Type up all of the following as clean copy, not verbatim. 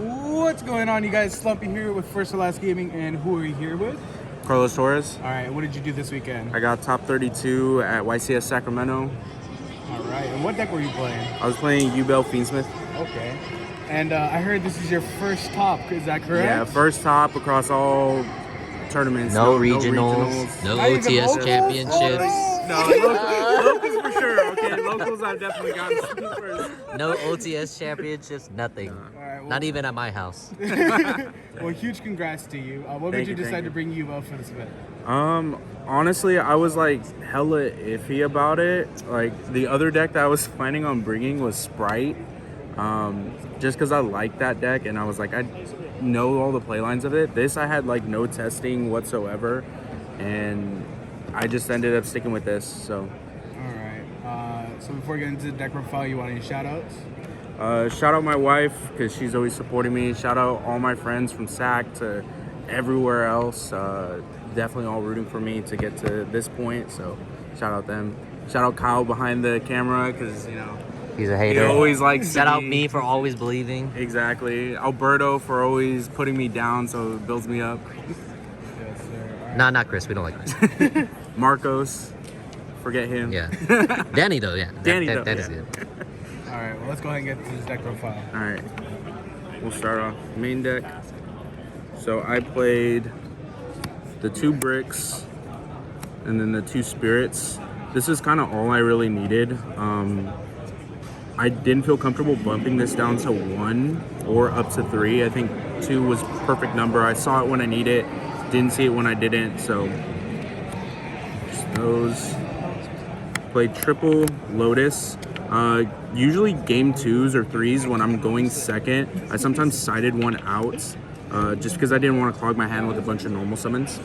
What's going on, you guys? Slumpy here with First or Last Gaming, and who are you here with? Torres. All right, what did you do this weekend? I got top 32 at YCS Sacramento. All right, and what deck were you playing? I was playing Yubel Fiendsmith. Okay. And I heard this is your first top, is that correct? Yeah, first top across all tournaments. No regionals. No OTS championships. No, locals for sure. Okay, locals I've definitely gotten first. No OTS championships, nothing. All right, well, Not even at my house. well, huge congrats to you. What made you decide to bring Yubel for this event? Honestly, I was like hella iffy about it. Like the other deck that I was planning on bringing was Sprite. Just because I like that deck and I was like, I know all the play lines of it. This I had like no testing whatsoever, and I just ended up sticking with this. So. All right. So before we get into the deck profile, you want any shout outs? Shout out my wife because she's always supporting me. Shout out all my friends from SAC to everywhere else. Definitely all rooting for me to get to this point. So shout out them. Shout out Kyle behind the camera because He's a hater. he always likes. Shout out me for always believing. Exactly. Alberto for always putting me down, so it builds me up. Yes, sir. All right. Nah, not Chris. We don't like Chris. Marcos, forget him. Yeah. Danny though. Yeah. Danny, though, That is yeah. good. All right. Well, let's go ahead and get to this deck profile. All right. We'll start off main deck. So I played the 2 bricks and then the 2 spirits. This is kind of all I really needed. I didn't feel comfortable bumping this down to 1 or up to 3. I think 2 was perfect number. I saw it when I need it, didn't see it when I didn't. So just those. Played triple Lotus. Usually game 2s or 3s when I'm going second. I sometimes sided one out just because I didn't want to clog my hand with a bunch of normal summons.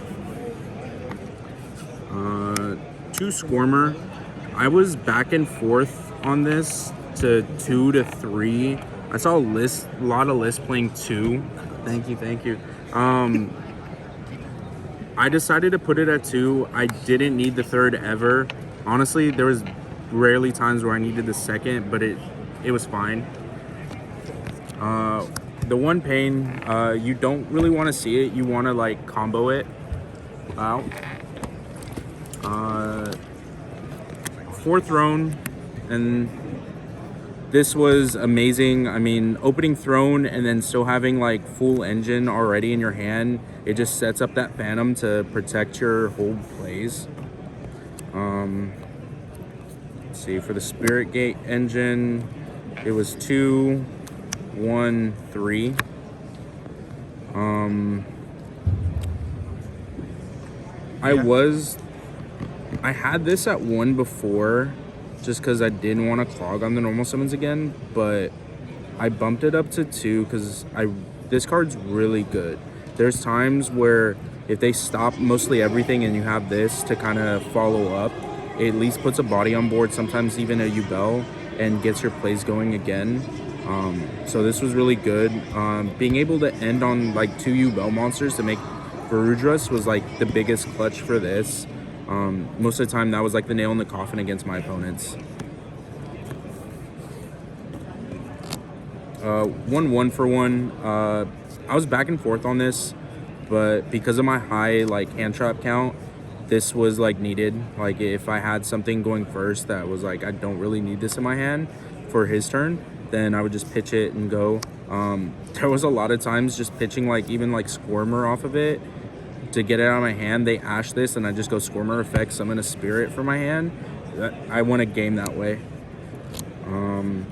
2 Squirmer. I was back and forth on this to 2 to 3. I saw a lot of lists playing 2. Thank you. I decided to put it at 2. I didn't need the 3rd ever. Honestly, there was rarely times where I needed the 2nd, but it was fine. The 1 pain, you don't really want to see it. You want to like combo it out. 4 Throne, and this was amazing. I mean, opening Throne and then still having like full engine already in your hand, it just sets up that Phantom to protect your hold plays. Let's see, for the Spirit Gate engine, it was 2, 1, 3. I had this at 1 before just because I didn't want to clog on the normal summons again, but I bumped it up to 2 because this card's really good. There's times where if they stop mostly everything and you have this to kind of follow up, it at least puts a body on board, sometimes even a Yubel, and gets your plays going again. So this was really good. Being able to end on like 2 Yubel monsters to make Varudras was like the biggest clutch for this. Most of the time that was like the nail in the coffin against my opponents. 1 for 1. I was back and forth on this, but because of my high like hand trap count, this was like needed. Like if I had something going first that was like I don't really need this in my hand for his turn, then I would just pitch it and go. There was a lot of times just pitching like even like Squirmer off of it to get it out of my hand. They ash this and I just go Squirmer effect, summon a spirit for my hand. I won a game that way. And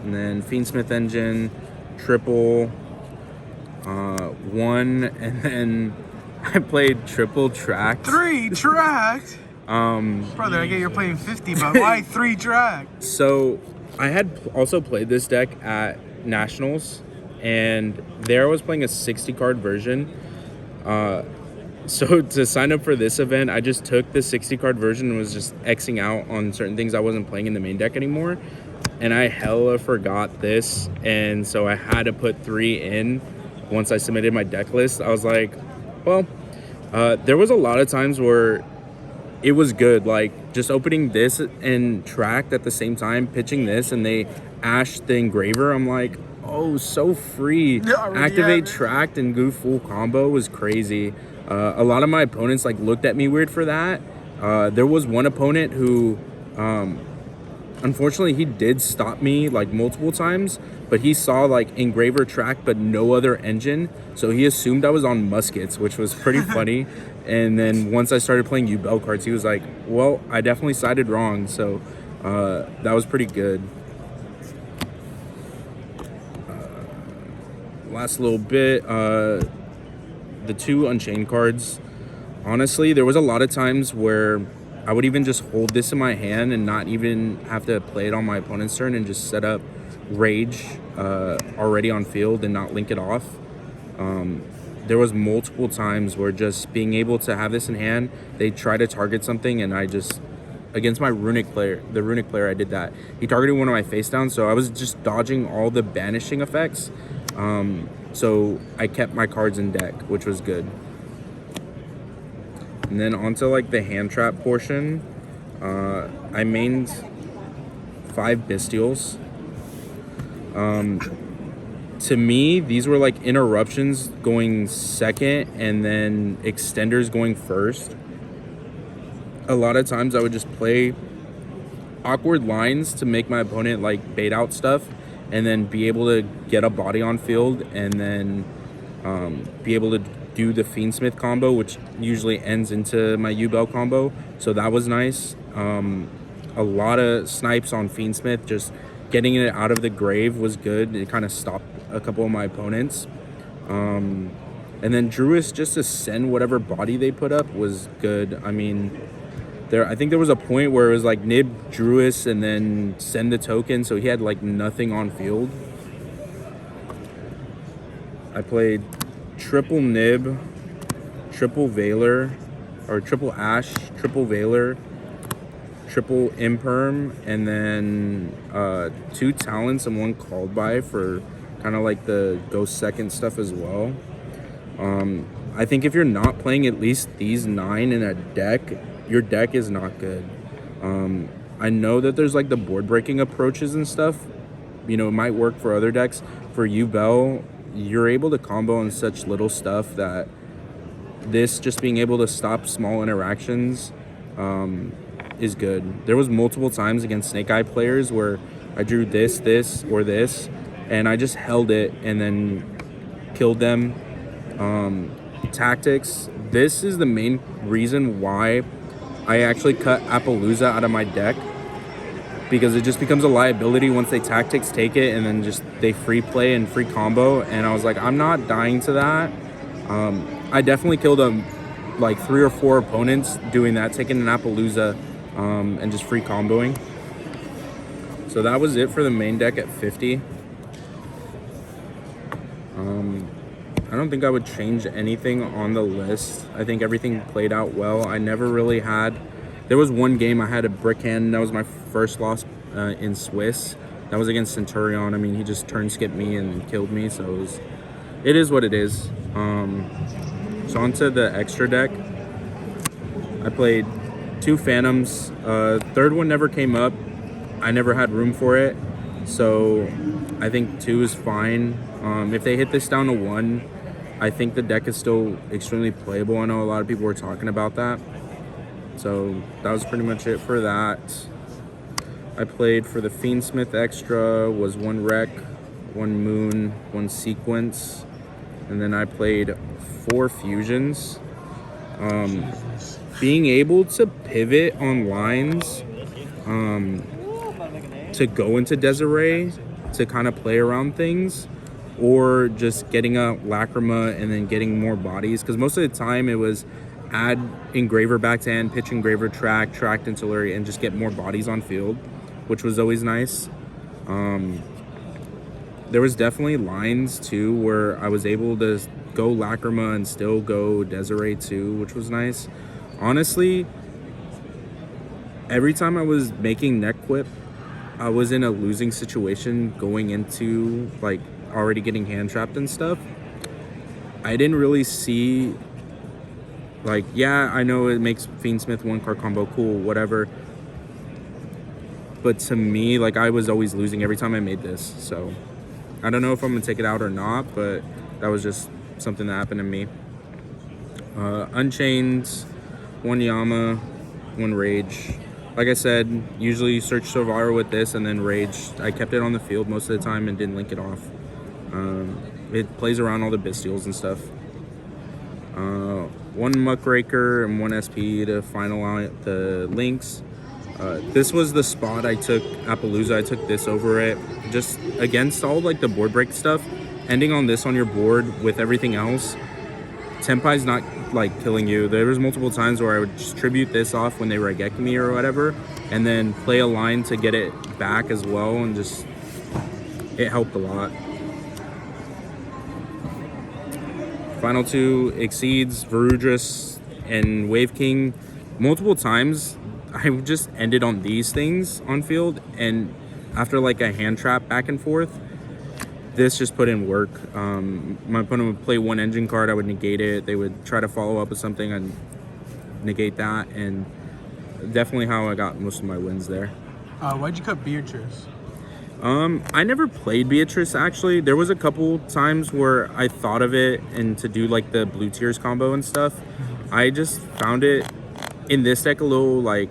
then Fiendsmith engine, triple, 1, and then I played triple tracked. 3 tracked? Brother, I get you're playing 50, but why 3 tracked? So I had also played this deck at Nationals, and there I was playing a 60 card version. So to sign up for this event, I just took the 60 card version and was just Xing out on certain things I wasn't playing in the main deck anymore. And I hella forgot this, and so I had to put 3 in once I submitted my deck list. I was like, well, there was a lot of times where it was good, like just opening this and tracked at the same time, pitching this, and they Ash the Engraver, I'm like, oh, so free. Activate Tract and go full combo was crazy. A lot of my opponents like looked at me weird for that. There was one opponent who, unfortunately, he did stop me like multiple times, but he saw like Engraver Tract but no other engine, so he assumed I was on muskets, which was pretty funny. And then once I started playing Yubel cards, he was like, well, I definitely sided wrong, so that was pretty good. Last little bit, the 2 Unchained cards. Honestly, there was a lot of times where I would even just hold this in my hand and not even have to play it on my opponent's turn and just set up Rage already on field and not link it off. There was multiple times where just being able to have this in hand, they try to target something, and I just, against my Runic player, the Runic player, I did that. He targeted one of my face downs, so I was just dodging all the banishing effects. So I kept my cards in deck, which was good. And then onto like the hand trap portion, I mained 5 Bestials. To me, these were like interruptions going second and then extenders going first. A lot of times I would just play awkward lines to make my opponent like bait out stuff and then be able to get a body on field and then be able to do the Fiendsmith combo, which usually ends into my Yubel combo. So that was nice. A lot of snipes on Fiendsmith, just getting it out of the grave was good. It kind of stopped a couple of my opponents. And then Druis, just to send whatever body they put up was good. I mean, I think there was a point where it was like nib Druis and then send the token, so he had like nothing on field. I played triple nib, triple Veiler, or triple Ash, triple Veiler, triple Imperm, and then 2 Talents and 1 Called By for kind of like the Ghost Second stuff as well. I think if you're not playing at least these 9 in a deck, your deck is not good. I know that there's like the board breaking approaches and stuff. You know, it might work for other decks. For Yubel, you're able to combo on such little stuff that this just being able to stop small interactions is good. There was multiple times against Snake Eye players where I drew this, or this, and I just held it and then killed them. Tactics. This is the main reason why I actually cut Appaloosa out of my deck, because it just becomes a liability once they tactics take it and then just they free play and free combo. And I was like, I'm not dying to that. I definitely killed like 3 or 4 opponents doing that, taking an Appaloosa and just free comboing. So that was it for the main deck at 50. I don't think I would change anything on the list. I think everything played out well. I never really had... There was one game I had a brick hand. That was my first loss in Swiss. That was against Centurion. I mean, he just turn skipped me and killed me. So it is what it is. So onto the extra deck. I played 2 Phantoms. Third one never came up. I never had room for it. So I think 2 is fine. If they hit this down to 1, I think the deck is still extremely playable. I know a lot of people were talking about that. So that was pretty much it for that. I played for the Fiendsmith extra was 1 Wreck, 1 Moon, 1 Sequence, and then I played 4 Fusions. Being able to pivot on lines to go into Desiree to kind of play around things, or just getting a Lacrima and then getting more bodies, because most of the time it was add Engraver back to hand, pitch Engraver, Tract Intillery, and just get more bodies on field, which was always nice. There was definitely lines too where I was able to go Lacrima and still go Desiree too, which was nice. Honestly, every time I was making neck whip, I was in a losing situation going into like already getting hand trapped and stuff. I didn't really see, like, yeah, I know it makes Fiendsmith 1 card combo cool, whatever. but to me, like, I was always losing every time I made this. So I don't know if I'm gonna take it out or not, but that was just something that happened to me. Unchained, 1 Yama, 1 Rage. Like I said, usually search Survivor with this and then Rage. I kept it on the field most of the time and didn't link it off. It plays around all the Bystials and stuff. 1 Muckraker and 1 SP to finalize the links. This was the spot I took Appaloosa. I took this over it, just against all like the board break stuff. Ending on this on your board with everything else, Tenpai's not like killing you. There was multiple times where I would just tribute this off when they regect me or whatever, and then play a line to get it back as well, and just it helped a lot. Final 2 Exceeds, Varudras, and Wave King. Multiple times I just ended on these things on field, and after like a hand trap back and forth, this just put in work. My opponent would play 1 engine card, I would negate it. They would try to follow up with something, I'd negate that, and definitely how I got most of my wins there. Why'd you cut Beatrice? I never played Beatrice, actually. There was a couple times where I thought of it and to do like the blue tiers combo and stuff. I just found it in this deck a little like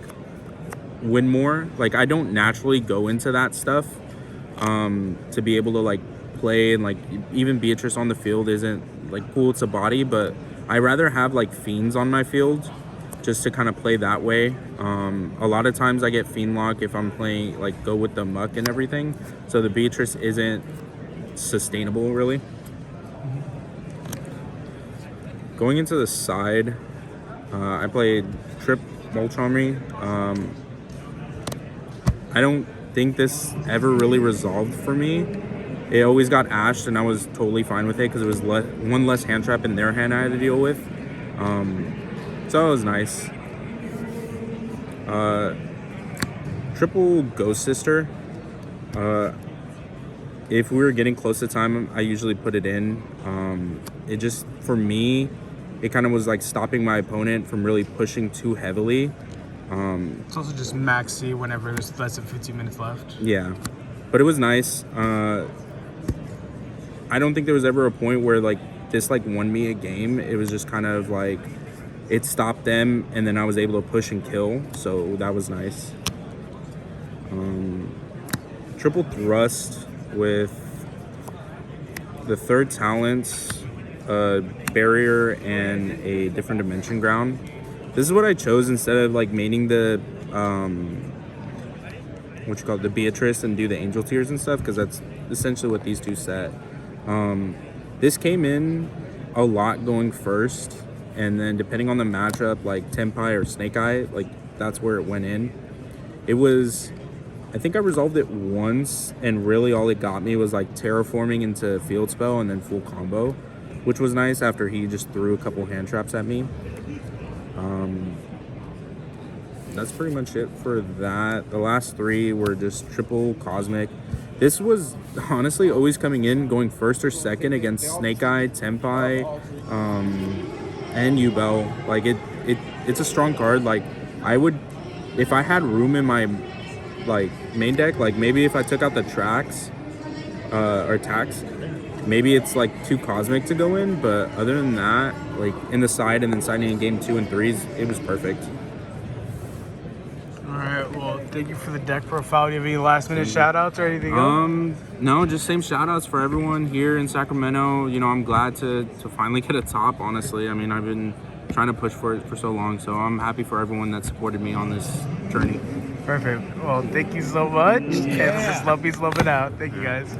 win more. Like, I don't naturally go into that stuff to be able to like play, and like even Beatrice on the field isn't like cool. It's a body, but I rather have like Fiends on my field just to kind of play that way. A lot of times I get Fiend Lock if I'm playing like go with the Muck and everything, so the Beatrice isn't sustainable really. Going into the side, I played Trip Molchamry. I don't think this ever really resolved for me. It always got ashed, and I was totally fine with it because it was one less hand trap in their hand I had to deal with. So it was nice. Triple Ghost Sister. If we were getting close to time, I usually put it in. It just, for me, it kind of was like stopping my opponent from really pushing too heavily. It's also just max C whenever there's less than 15 minutes left. Yeah, but it was nice. I don't think there was ever a point where like this like won me a game. It was just kind of like it stopped them, and then I was able to push and kill, so that was nice. Triple Thrust with the 3rd talent, Barrier, and a Different Dimension Ground. This is what I chose instead of like maining the the Beatrice and do the Angel Tears and stuff, because that's essentially what these two set. This came in a lot going first, and then depending on the matchup, like Tenpai or Snake Eye, like that's where it went in. It was, I think I resolved it once, and really all it got me was like terraforming into Field Spell and then full combo, which was nice after he just threw a couple hand traps at me. That's pretty much it for that. The last 3 were just triple Cosmic. This was honestly always coming in, going 1st or 2nd against Snake Eye, Tenpai, and Yubel. Like it's a strong card. Like I would, if I had room in my like main deck, like maybe if I took out the tracks or tax, maybe it's like 2 Cosmic to go in. But other than that, like in the side and then siding in game 2 and 3s, it was perfect. Alright, well, thank you for the deck profile. Do you have any last minute shout outs or anything else? No, just same shout outs for everyone here in Sacramento. You know, I'm glad to finally get a top, honestly. I mean, I've been trying to push for it for so long, so I'm happy for everyone that supported me on this journey. Perfect. Well, thank you so much. Yeah. And this love, peace, love it out. Thank you guys.